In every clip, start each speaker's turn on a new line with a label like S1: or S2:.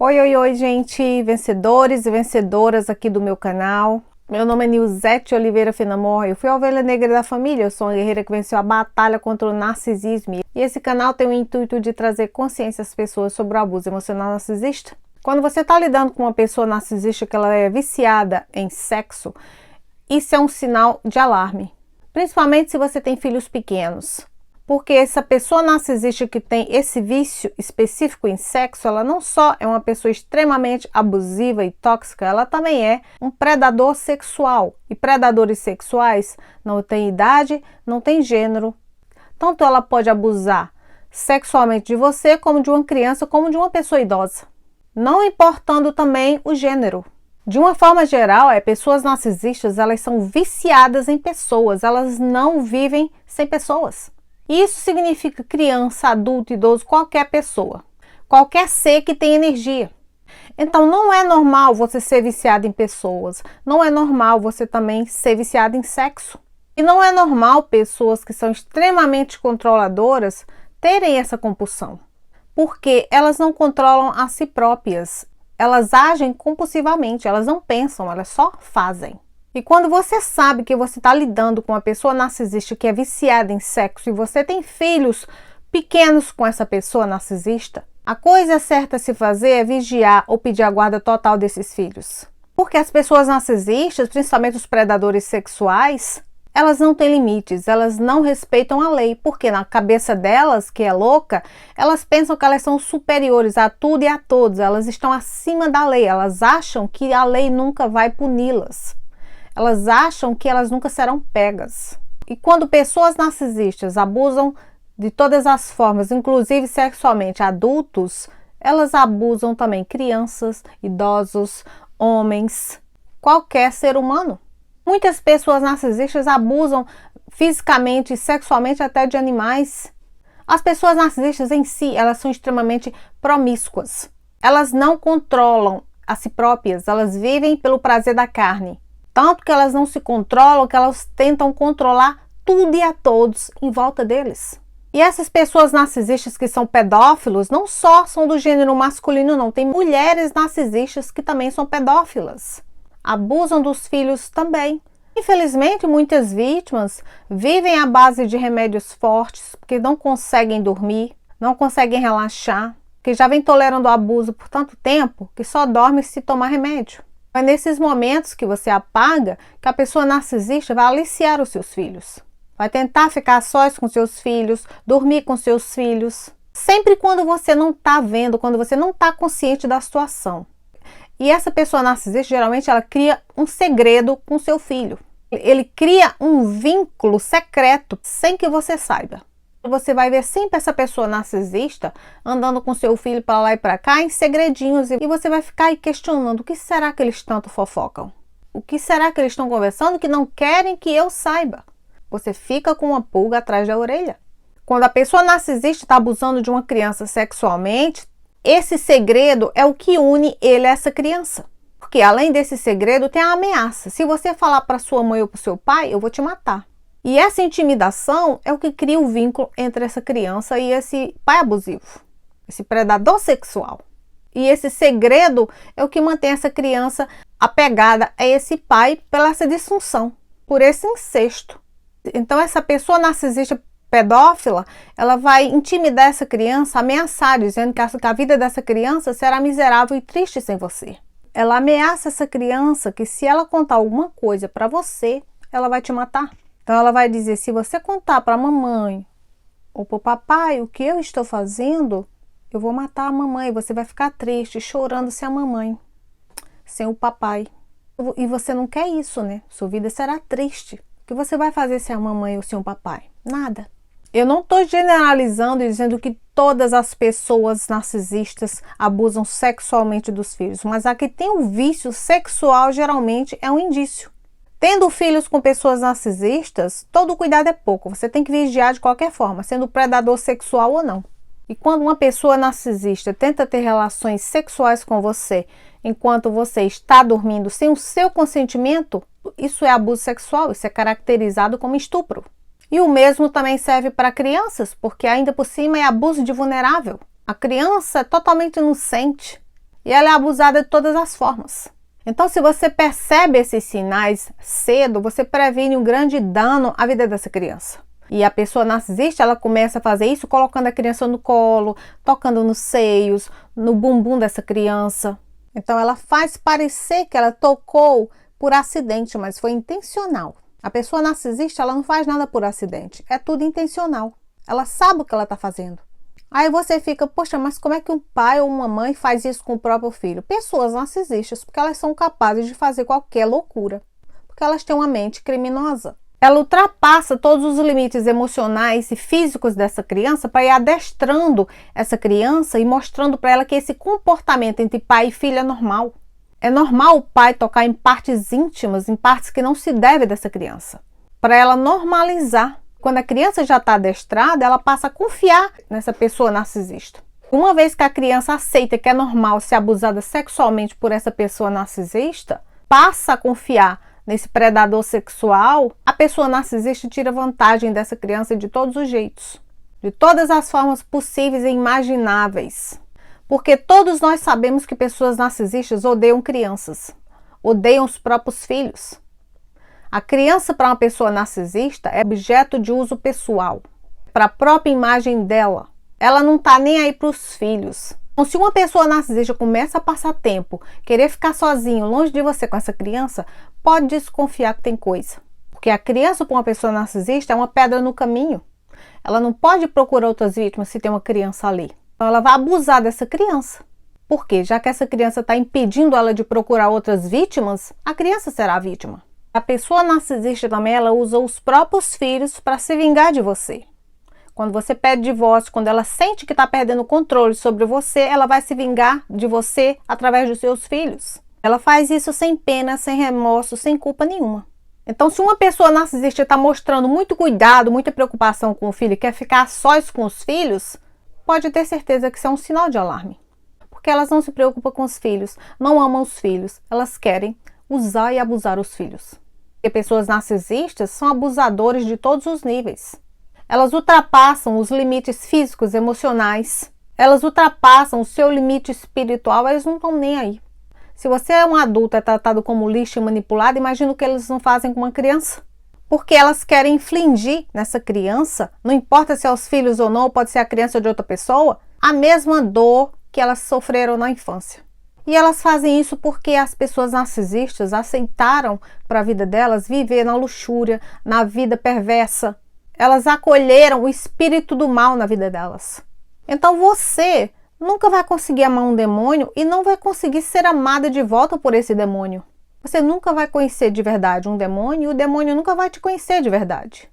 S1: Oi, oi, oi, gente, vencedores e vencedoras aqui do meu canal. Meu nome é Nilzete Oliveira Finamor, eu fui a ovelha negra da família, eu sou uma guerreira que venceu a batalha contra o narcisismo. E esse canal tem o intuito de trazer consciência às pessoas sobre o abuso emocional narcisista. Quando você está lidando com uma pessoa narcisista que ela é viciada em sexo, isso é um sinal de alarme, principalmente se você tem filhos pequenos. Porque essa pessoa narcisista que tem esse vício específico em sexo, ela não só é uma pessoa extremamente abusiva e tóxica, ela também é um predador sexual. E predadores sexuais não têm idade, não têm gênero. Tanto ela pode abusar sexualmente de você, como de uma criança, como de uma pessoa idosa. Não importando também o gênero. De uma forma geral, pessoas narcisistas, elas são viciadas em pessoas, elas não vivem sem pessoas. Isso significa criança, adulto, idoso, qualquer pessoa, qualquer ser que tem energia. Então não é normal você ser viciado em pessoas, não é normal você também ser viciado em sexo. E não é normal pessoas que são extremamente controladoras terem essa compulsão, porque elas não controlam a si próprias, elas agem compulsivamente, elas não pensam, elas só fazem. E quando você sabe que você está lidando com uma pessoa narcisista que é viciada em sexo e você tem filhos pequenos com essa pessoa narcisista, a coisa certa a se fazer é vigiar ou pedir a guarda total desses filhos. Porque as pessoas narcisistas, principalmente os predadores sexuais, elas não têm limites, elas não respeitam a lei, porque na cabeça delas, que é louca, elas pensam que elas são superiores a tudo e a todos, elas estão acima da lei, elas acham que a lei nunca vai puni-las. Elas acham que elas nunca serão pegas. E quando pessoas narcisistas abusam de todas as formas, inclusive sexualmente, adultos, elas abusam também crianças, idosos, homens, qualquer ser humano. Muitas pessoas narcisistas abusam fisicamente e sexualmente até de animais. As pessoas narcisistas em si, elas são extremamente promíscuas. Elas não controlam a si próprias, elas vivem pelo prazer da carne. Tanto que elas não se controlam, que elas tentam controlar tudo e a todos em volta deles. E essas pessoas narcisistas que são pedófilos não só são do gênero masculino, não. Tem mulheres narcisistas que também são pedófilas. Abusam dos filhos também. Infelizmente, muitas vítimas vivem à base de remédios fortes, porque não conseguem dormir, não conseguem relaxar, que já vem tolerando o abuso por tanto tempo que só dorme se tomar remédio. É nesses momentos que você apaga que a pessoa narcisista vai aliciar os seus filhos. Vai tentar ficar sós com seus filhos, dormir com seus filhos. Sempre quando você não está vendo, quando você não está consciente da situação. E essa pessoa narcisista, geralmente, ela cria um segredo com seu filho. Ele cria um vínculo secreto sem que você saiba. Você vai ver sempre essa pessoa narcisista andando com seu filho para lá e para cá em segredinhos e você vai ficar aí questionando o que será que eles tanto fofocam? O que será que eles estão conversando que não querem que eu saiba? Você fica com uma pulga atrás da orelha. Quando a pessoa narcisista está abusando de uma criança sexualmente, esse segredo é o que une ele a essa criança. Porque além desse segredo tem a ameaça. Se você falar para sua mãe ou para o seu pai, eu vou te matar. E essa intimidação é o que cria o vínculo entre essa criança e esse pai abusivo, esse predador sexual. E esse segredo é o que mantém essa criança apegada a esse pai pela essa disfunção, por esse incesto. Então essa pessoa narcisista pedófila, ela vai intimidar essa criança, ameaçar, dizendo que a vida dessa criança será miserável e triste sem você. Ela ameaça essa criança que se ela contar alguma coisa para você, ela vai te matar. Então ela vai dizer, se você contar para a mamãe ou para o papai o que eu estou fazendo, eu vou matar a mamãe. Você vai ficar triste, chorando sem a mamãe, sem o papai. E você não quer isso, né? Sua vida será triste. O que você vai fazer sem a mamãe ou sem o papai? Nada. Eu não estou generalizando e dizendo que todas as pessoas narcisistas abusam sexualmente dos filhos, mas a que tem o vício sexual geralmente é um indício. Tendo filhos com pessoas narcisistas, todo cuidado é pouco. Você tem que vigiar de qualquer forma, sendo predador sexual ou não. E quando uma pessoa narcisista tenta ter relações sexuais com você enquanto você está dormindo sem o seu consentimento, isso é abuso sexual, isso é caracterizado como estupro. E o mesmo também serve para crianças, porque ainda por cima é abuso de vulnerável. A criança é totalmente inocente. e ela é abusada de todas as formas. Então, se você percebe esses sinais cedo, você previne um grande dano à vida dessa criança. E a pessoa narcisista, ela começa a fazer isso colocando a criança no colo, tocando nos seios, no bumbum dessa criança. Então, ela faz parecer que ela tocou por acidente, mas foi intencional. A pessoa narcisista, ela não faz nada por acidente, é tudo intencional. Ela sabe o que ela está fazendo. Aí você fica, poxa, mas como é que um pai ou uma mãe faz isso com o próprio filho? Pessoas narcisistas, porque elas são capazes de fazer qualquer loucura, porque elas têm uma mente criminosa. Ela ultrapassa todos os limites emocionais e físicos dessa criança para ir adestrando essa criança e mostrando para ela que esse comportamento entre pai e filho é normal. É normal o pai tocar em partes íntimas, em partes que não se deve dessa criança, para ela normalizar. Quando a criança já está adestrada, ela passa a confiar nessa pessoa narcisista. Uma vez que a criança aceita que é normal ser abusada sexualmente por essa pessoa narcisista, passa a confiar nesse predador sexual, a pessoa narcisista tira vantagem dessa criança de todos os jeitos, de todas as formas possíveis e imagináveis. Porque todos nós sabemos que pessoas narcisistas odeiam crianças, odeiam os próprios filhos. A criança para uma pessoa narcisista é objeto de uso pessoal, para a própria imagem dela. Ela não está nem aí para os filhos. Então, se uma pessoa narcisista começa a passar tempo, querer ficar sozinho, longe de você com essa criança, pode desconfiar que tem coisa. Porque a criança para uma pessoa narcisista é uma pedra no caminho. Ela não pode procurar outras vítimas se tem uma criança ali. Então ela vai abusar dessa criança. Por quê? Já que essa criança está impedindo ela de procurar outras vítimas, a criança será a vítima. A pessoa narcisista também, ela usa os próprios filhos para se vingar de você. Quando você pede divórcio, quando ela sente que está perdendo o controle sobre você, ela vai se vingar de você através dos seus filhos. Ela faz isso sem pena, sem remorso, sem culpa nenhuma. Então, se uma pessoa narcisista está mostrando muito cuidado, muita preocupação com o filho e quer ficar sós com os filhos, pode ter certeza que isso é um sinal de alarme. Porque elas não se preocupam com os filhos, não amam os filhos, elas querem usar e abusar os filhos. Porque pessoas narcisistas são abusadores de todos os níveis. Elas ultrapassam os limites físicos, emocionais. Elas ultrapassam o seu limite espiritual, eles não estão nem aí. Se você é um adulto, é tratado como lixo e manipulado, imagina o que eles não fazem com uma criança. Porque elas querem infligir nessa criança, não importa se é os filhos ou não, pode ser a criança de outra pessoa, a mesma dor que elas sofreram na infância. E elas fazem isso porque as pessoas narcisistas aceitaram para a vida delas viver na luxúria, na vida perversa. Elas acolheram o espírito do mal na vida delas. Então você nunca vai conseguir amar um demônio e não vai conseguir ser amada de volta por esse demônio. Você nunca vai conhecer de verdade um demônio e o demônio nunca vai te conhecer de verdade.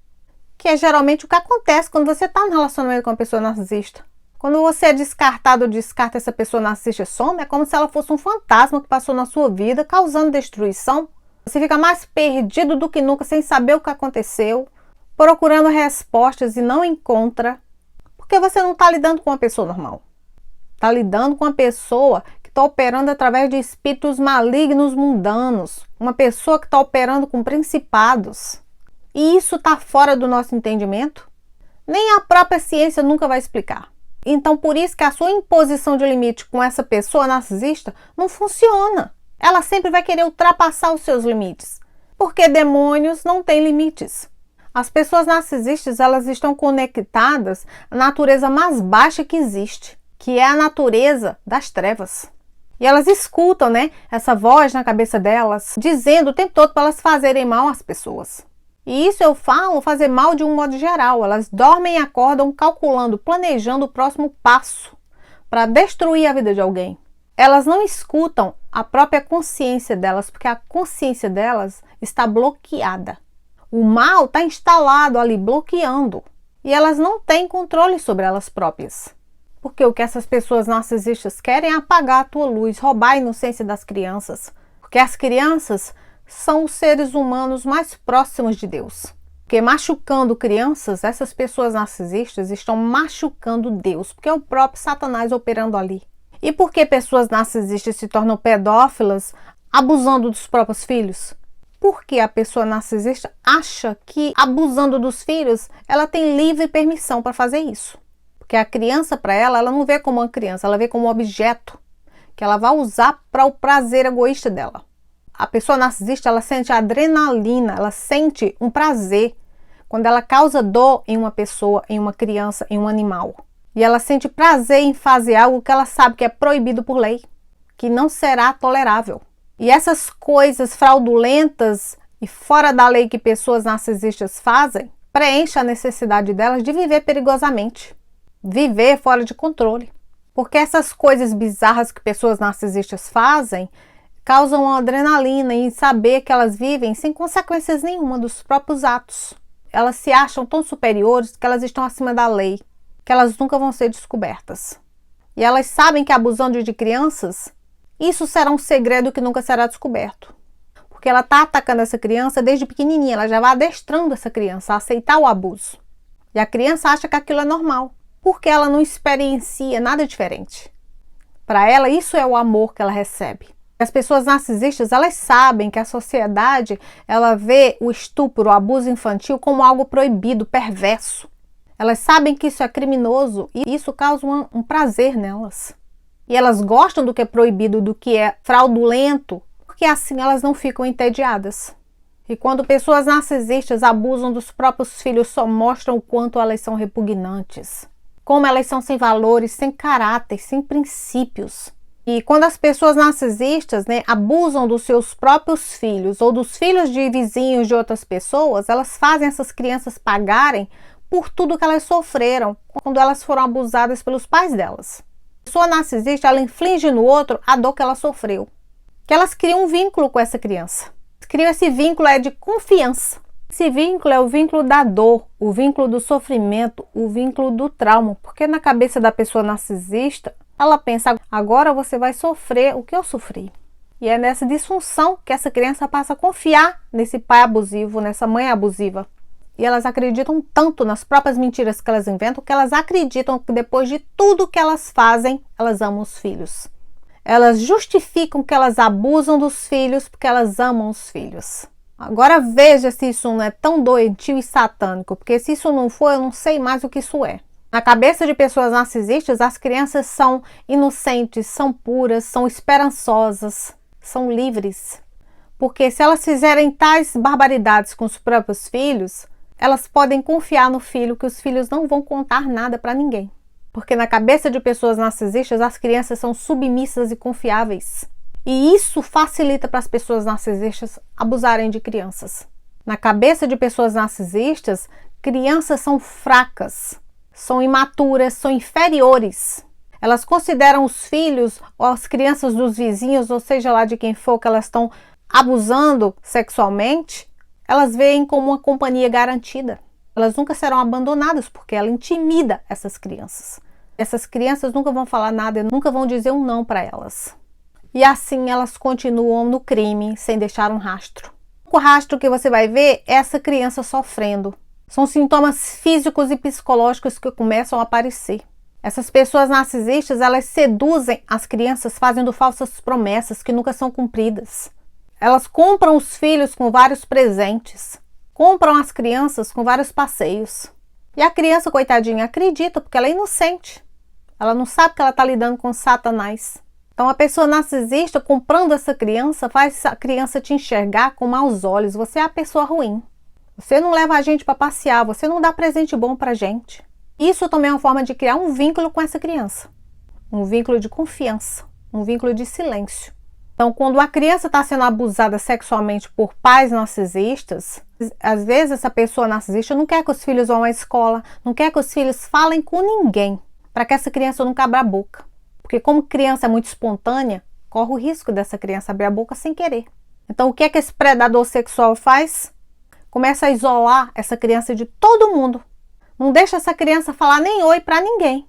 S1: Que é geralmente o que acontece quando você está no relacionamento com uma pessoa narcisista. Quando você é descartado ou descarta essa pessoa narcisista some, é como se ela fosse um fantasma que passou na sua vida, causando destruição. Você fica mais perdido do que nunca, sem saber o que aconteceu, procurando respostas e não encontra, porque você não está lidando com uma pessoa normal. Está lidando com uma pessoa que está operando através de espíritos malignos mundanos, uma pessoa que está operando com principados. E isso está fora do nosso entendimento? Nem a própria ciência nunca vai explicar. Então, por isso que a sua imposição de limite com essa pessoa narcisista não funciona. Ela sempre vai querer ultrapassar os seus limites, porque demônios não têm limites. As pessoas narcisistas, elas estão conectadas à natureza mais baixa que existe, que é a natureza das trevas. E elas escutam, essa voz na cabeça delas, dizendo o tempo todo para elas fazerem mal às pessoas. E isso eu falo fazer mal de um modo geral. Elas dormem e acordam calculando, planejando o próximo passo para destruir a vida de alguém. Elas não escutam a própria consciência delas, porque a consciência delas está bloqueada. O mal está instalado ali, bloqueando. E elas não têm controle sobre elas próprias. Porque o que essas pessoas narcisistas querem é apagar a tua luz, roubar a inocência das crianças. Porque as crianças são os seres humanos mais próximos de Deus. Porque machucando crianças, essas pessoas narcisistas estão machucando Deus, porque é o próprio Satanás operando ali. E por que pessoas narcisistas se tornam pedófilas, abusando dos próprios filhos? Porque a pessoa narcisista acha que, abusando dos filhos, ela tem livre permissão para fazer isso. Porque a criança, para ela não vê como uma criança, ela vê como um objeto que ela vai usar para o prazer egoísta dela. A pessoa narcisista, ela sente adrenalina, ela sente um prazer quando ela causa dor em uma pessoa, em uma criança, em um animal. E ela sente prazer em fazer algo que ela sabe que é proibido por lei, que não será tolerável. E essas coisas fraudulentas e fora da lei que pessoas narcisistas fazem, preenche a necessidade delas de viver perigosamente, viver fora de controle. Porque essas coisas bizarras que pessoas narcisistas fazem causam uma adrenalina em saber que elas vivem sem consequências nenhuma dos próprios atos. Elas se acham tão superiores que elas estão acima da lei, que elas nunca vão ser descobertas. E elas sabem que abusando de crianças, isso será um segredo que nunca será descoberto. Porque ela está atacando essa criança desde pequenininha, ela já vai adestrando essa criança a aceitar o abuso. E a criança acha que aquilo é normal, porque ela não experiencia nada diferente. Para ela, isso é o amor que ela recebe. As pessoas narcisistas, elas sabem que a sociedade, ela vê o estupro, o abuso infantil como algo proibido, perverso. Elas sabem que isso é criminoso e isso causa um prazer nelas. E elas gostam do que é proibido, do que é fraudulento, porque assim elas não ficam entediadas. E quando pessoas narcisistas abusam dos próprios filhos, só mostram o quanto elas são repugnantes. Como elas são sem valores, sem caráter, sem princípios. E quando as pessoas narcisistas, abusam dos seus próprios filhos ou dos filhos de vizinhos de outras pessoas, elas fazem essas crianças pagarem por tudo que elas sofreram quando elas foram abusadas pelos pais delas. A pessoa narcisista, ela inflige no outro a dor que ela sofreu. Que elas criam um vínculo com essa criança. Criam esse vínculo de confiança. Esse vínculo é o vínculo da dor, o vínculo do sofrimento, o vínculo do trauma. Porque na cabeça da pessoa narcisista, ela pensa, agora você vai sofrer o que eu sofri. E é nessa disfunção que essa criança passa a confiar nesse pai abusivo, nessa mãe abusiva. E elas acreditam tanto nas próprias mentiras que elas inventam, que elas acreditam que depois de tudo que elas fazem, elas amam os filhos. Elas justificam que elas abusam dos filhos porque elas amam os filhos. Agora veja se isso não é tão doentio e satânico, porque se isso não for, eu não sei mais o que isso é. Na cabeça de pessoas narcisistas, as crianças são inocentes, são puras, são esperançosas, são livres. Porque se elas fizerem tais barbaridades com os próprios filhos, elas podem confiar no filho, que os filhos não vão contar nada para ninguém. Porque na cabeça de pessoas narcisistas, as crianças são submissas e confiáveis. E isso facilita para as pessoas narcisistas abusarem de crianças. Na cabeça de pessoas narcisistas, crianças são fracas, são imaturas, são inferiores. Elas consideram os filhos ou as crianças dos vizinhos, ou seja lá de quem for que elas estão abusando sexualmente, elas veem como uma companhia garantida. Elas nunca serão abandonadas porque ela intimida essas crianças. Essas crianças nunca vão falar nada, nunca vão dizer um não para elas. E assim elas continuam no crime sem deixar um rastro. O rastro que você vai ver é essa criança sofrendo. São sintomas físicos e psicológicos que começam a aparecer. Essas pessoas narcisistas, elas seduzem as crianças fazendo falsas promessas que nunca são cumpridas. Elas compram os filhos com vários presentes. Compram as crianças com vários passeios. E a criança, coitadinha, acredita porque ela é inocente. Ela não sabe que ela está lidando com Satanás. Então a pessoa narcisista comprando essa criança faz a criança te enxergar com maus olhos. Você é a pessoa ruim. Você não leva a gente para passear, você não dá presente bom para a gente. Isso também é uma forma de criar um vínculo com essa criança. Um vínculo de confiança, um vínculo de silêncio. Então, quando a criança está sendo abusada sexualmente por pais narcisistas, às vezes essa pessoa narcisista não quer que os filhos vão à escola, não quer que os filhos falem com ninguém, para que essa criança nunca abra a boca. Porque como criança é muito espontânea, corre o risco dessa criança abrir a boca sem querer. Então, o que é que esse predador sexual faz? Começa a isolar essa criança de todo mundo. Não deixa essa criança falar nem oi para ninguém.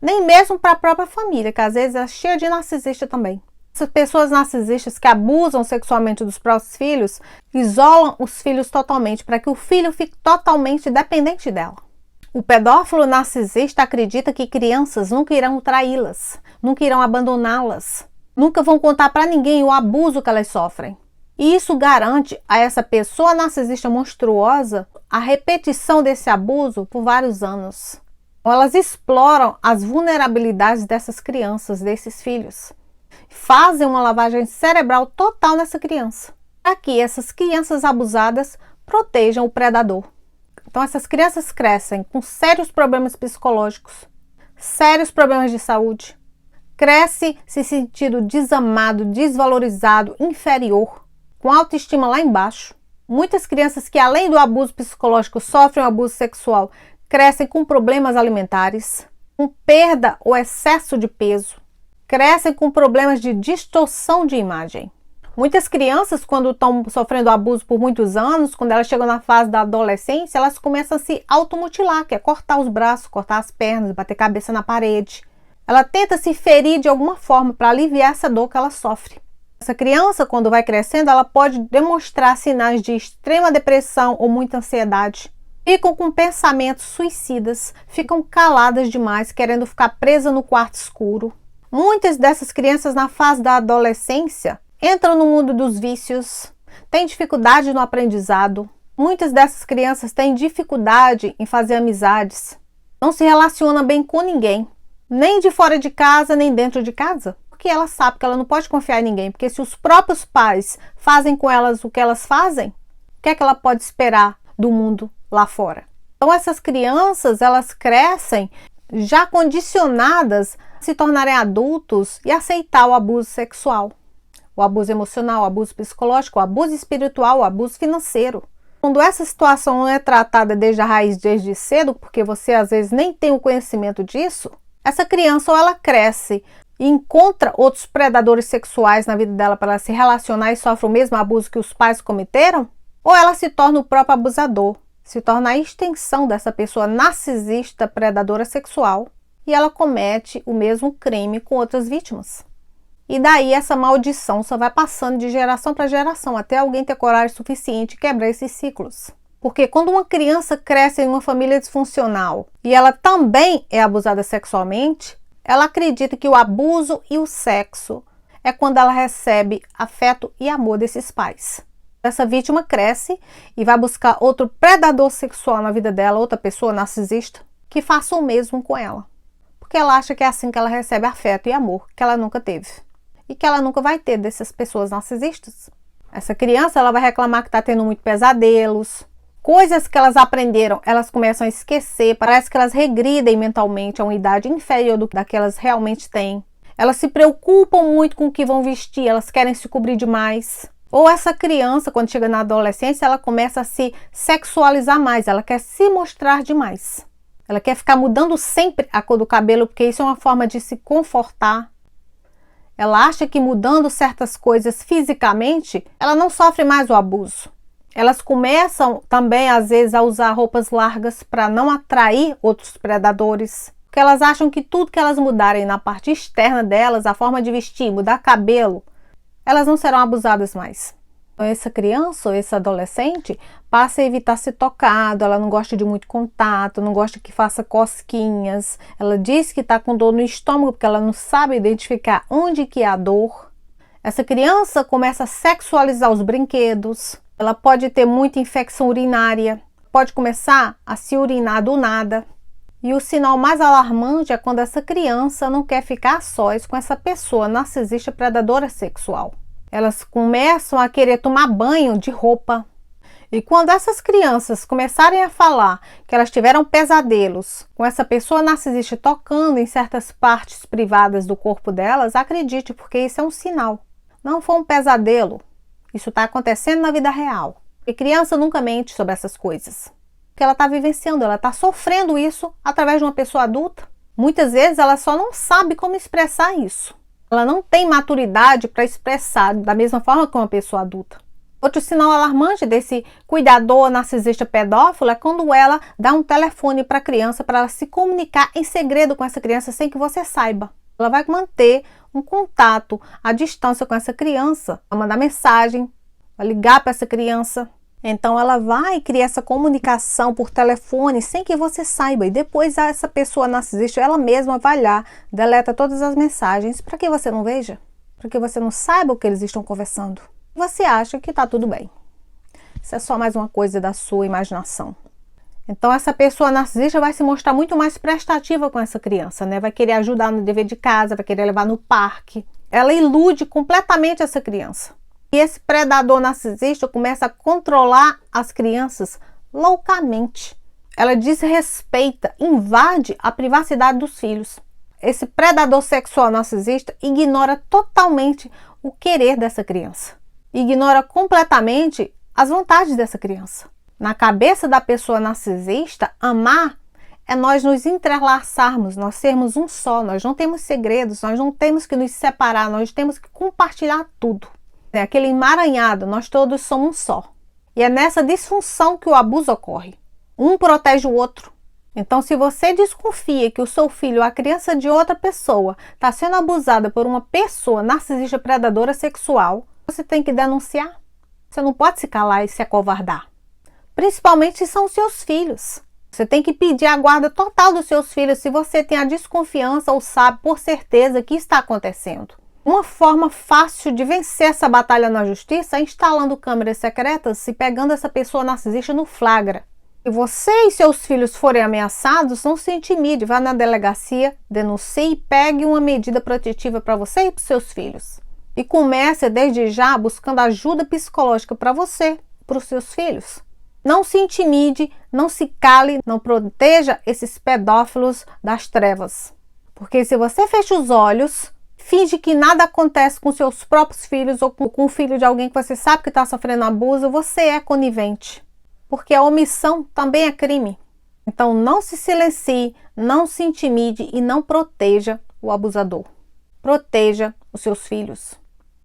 S1: Nem mesmo para a própria família, que às vezes é cheia de narcisista também. Essas pessoas narcisistas que abusam sexualmente dos próprios filhos, isolam os filhos totalmente, para que o filho fique totalmente dependente dela. O pedófilo narcisista acredita que crianças nunca irão traí-las, nunca irão abandoná-las, nunca vão contar para ninguém o abuso que elas sofrem. E isso garante a essa pessoa narcisista monstruosa a repetição desse abuso por vários anos. Elas exploram as vulnerabilidades dessas crianças, desses filhos. fazem uma lavagem cerebral total nessa criança, para que essas crianças abusadas protejam o predador. Então essas crianças crescem com sérios problemas psicológicos, sérios problemas de saúde, cresce se sentindo desamado, desvalorizado, inferior, com autoestima lá embaixo. Muitas crianças que, além do abuso psicológico, sofrem o abuso sexual, crescem com problemas alimentares, com perda ou excesso de peso, crescem com problemas de distorção de imagem. Muitas crianças, quando estão sofrendo abuso por muitos anos, quando elas chegam na fase da adolescência, elas começam a se automutilar, que é cortar os braços, cortar as pernas, bater cabeça na parede. Ela tenta se ferir de alguma forma para aliviar essa dor que ela sofre. Essa criança, quando vai crescendo, ela pode demonstrar sinais de extrema depressão ou muita ansiedade. Ficam com pensamentos suicidas, ficam caladas demais, querendo ficar presa no quarto escuro. Muitas dessas crianças, na fase da adolescência, entram no mundo dos vícios, têm dificuldade no aprendizado. Muitas dessas crianças têm dificuldade em fazer amizades, não se relacionam bem com ninguém, nem de fora de casa, nem dentro de casa, porque ela sabe que ela não pode confiar em ninguém, porque se os próprios pais fazem com elas o que elas fazem, o que é que ela pode esperar do mundo lá fora? Então essas crianças, elas crescem já condicionadas a se tornarem adultos e aceitar o abuso sexual, o abuso emocional, o abuso psicológico, o abuso espiritual, o abuso financeiro. Quando essa situação não é tratada desde a raiz, desde cedo, porque você às vezes nem tem o conhecimento disso, essa criança ou ela cresce e encontra outros predadores sexuais na vida dela para ela se relacionar e sofre o mesmo abuso que os pais cometeram, ou ela se torna o próprio abusador, se torna a extensão dessa pessoa narcisista, predadora sexual, e ela comete o mesmo crime com outras vítimas. E daí essa maldição só vai passando de geração para geração, até alguém ter coragem suficiente de quebrar esses ciclos. Porque quando uma criança cresce em uma família disfuncional e ela também é abusada sexualmente, ela acredita que o abuso e o sexo é quando ela recebe afeto e amor desses pais. Essa vítima cresce e vai buscar outro predador sexual na vida dela, outra pessoa narcisista, que faça o mesmo com ela. Porque ela acha que é assim que ela recebe afeto e amor, que ela nunca teve. E que ela nunca vai ter dessas pessoas narcisistas. Essa criança, ela vai reclamar que está tendo muito pesadelos. Coisas que elas aprenderam, elas começam a esquecer. Parece que elas regridem mentalmente a uma idade inferior da que elas realmente têm. Elas se preocupam muito com o que vão vestir, elas querem se cobrir demais. Ou essa criança, quando chega na adolescência, ela começa a se sexualizar mais, ela quer se mostrar demais. Ela quer ficar mudando sempre a cor do cabelo, porque isso é uma forma de se confortar. Ela acha que mudando certas coisas fisicamente, ela não sofre mais o abuso. Elas começam também, às vezes, a usar roupas largas para não atrair outros predadores. Porque elas acham que tudo que elas mudarem na parte externa delas, a forma de vestir, mudar cabelo, elas não serão abusadas mais. Então, essa criança ou esse adolescente passa a evitar ser tocado, ela não gosta de muito contato, não gosta que faça cosquinhas. Ela diz que está com dor no estômago porque ela não sabe identificar onde que é a dor. Essa criança começa a sexualizar os brinquedos. Ela pode ter muita infecção urinária, pode começar a se urinar do nada. E o sinal mais alarmante é quando essa criança não quer ficar a sós com essa pessoa narcisista predadora sexual. Elas começam a querer tomar banho de roupa. E quando essas crianças começarem a falar que elas tiveram pesadelos com essa pessoa narcisista tocando em certas partes privadas do corpo delas, acredite, porque isso é um sinal. Não foi um pesadelo. Isso está acontecendo na vida real. E criança nunca mente sobre essas coisas. Porque ela está vivenciando, ela está sofrendo isso através de uma pessoa adulta. Muitas vezes ela só não sabe como expressar isso. Ela não tem maturidade para expressar da mesma forma que uma pessoa adulta. Outro sinal alarmante desse cuidador narcisista pedófilo é quando ela dá um telefone para a criança para ela se comunicar em segredo com essa criança sem que você saiba. Ela vai manter um contato à distância com essa criança, vai mandar mensagem, vai ligar para essa criança. Então ela vai criar essa comunicação por telefone sem que você saiba. E depois essa pessoa narcisista, ela mesma vai lá, deleta todas as mensagens para que você não veja, para que você não saiba o que eles estão conversando. Você acha que está tudo bem. Isso é só mais uma coisa da sua imaginação. Então essa pessoa narcisista vai se mostrar muito mais prestativa com essa criança, né? Vai querer ajudar no dever de casa, vai querer levar no parque, ela ilude completamente essa criança. E esse predador narcisista começa a controlar as crianças loucamente. Ela desrespeita, invade a privacidade dos filhos. Esse predador sexual narcisista ignora totalmente o querer dessa criança. Ignora completamente as vontades dessa criança. Na cabeça da pessoa narcisista, amar é nós nos entrelaçarmos, nós sermos um só, nós não temos segredos, nós não temos que nos separar, nós temos que compartilhar tudo. É aquele emaranhado, nós todos somos um só. E é nessa disfunção que o abuso ocorre. Um protege o outro. Então, se você desconfia que o seu filho, a criança de outra pessoa, está sendo abusada por uma pessoa narcisista predadora sexual, você tem que denunciar. Você não pode se calar e se acovardar. Principalmente se são seus filhos. Você tem que pedir a guarda total dos seus filhos se você tem a desconfiança ou sabe por certeza que está acontecendo. Uma forma fácil de vencer essa batalha na justiça é instalando câmeras secretas e pegando essa pessoa narcisista no flagra. Se você e seus filhos forem ameaçados, não se intimide, vá na delegacia, denuncie e pegue uma medida protetiva para você e para os seus filhos. E comece desde já buscando ajuda psicológica para você e para os seus filhos. Não se intimide, não se cale, não proteja esses pedófilos das trevas. Porque se você fecha os olhos, finge que nada acontece com seus próprios filhos ou com o filho de alguém que você sabe que está sofrendo abuso, você é conivente. Porque a omissão também é crime. Então não se silencie, não se intimide e não proteja o abusador. Proteja os seus filhos.